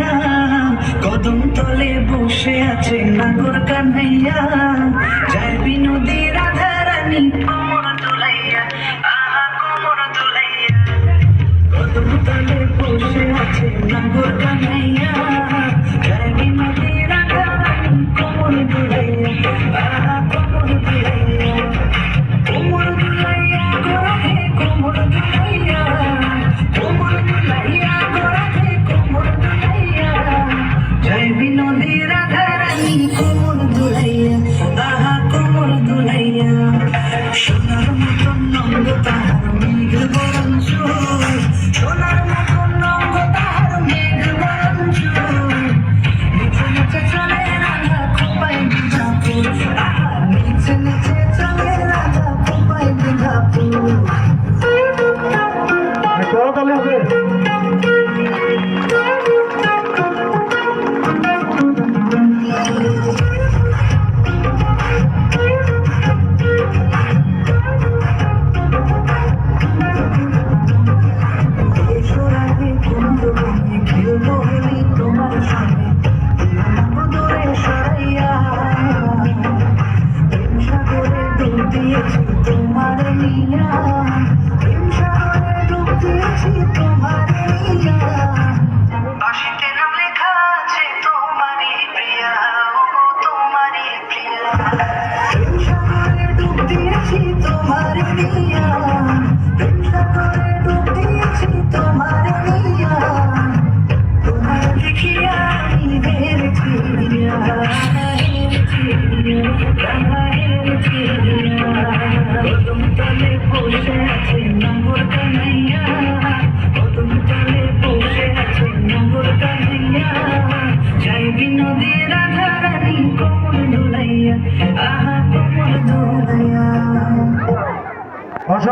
কানাইয়া, কদম তলে বসে আছে নাগর কানাইয়া, যায় বিনোদী রাধা রানী কোমর দোলাইয়া, আহা কোমর দোলাইয়া। কদম তলে বসে আছে নাগর কানাইয়া, যায় বিনোদী রাধা রানী কোমর দোলাইয়া, আহা কোমর দোলাইয়া। কোমর দোলাইয়া গোরা হে কোমর দোলাইয়া, কোমর দোলাইয়া গোরা হে কোমর দোলাইয়া, যায় বিনোদী রাধা রানী কোমর দোলাইয়া, আহা কোমর দোলাইয়া। সোনার মতন নঙ্গ তাহার মেঘ বরণ চোর, সোনার মতন নঙ্গ তাহার মেঘ বরণ চোর, নিচে নিচে চলে রাধা খোপায় বিধাপুর, আহা নিচে নিচে চলে রাধা খোপায় বিধাপুর। করতালি হবে। তোমার সামনে দূরে সরাইয়া, প্রেম সাগরে ডুব দিয়েছি তোমার নিয়া, প্রেম সাগরে ডুব দিয়েছি তোমার নিয়া। বাঁশিতে নাম লেখা আছে তোমারই প্রিয়া, ওগো তোমারই প্রিয়া, প্রেম সাগরে ডুব দিয়েছি তোমার নিয়া, প্রেম সাগরে ডুব দিয়েছি তোমার নিয়া। তোমার দেখিয়া আমি হেরেছি রিয়া, হেরেছি রিয়া, হেরেছি রিয়া। কদম তলে বসে আছে নাগর কানাইয়া, কদম তলে বসে আছে নাগর কানাইয়া, যায় বিনোদী রাধা রানী কোমর দোলাইয়া, আহা কোমর দোলাইয়া।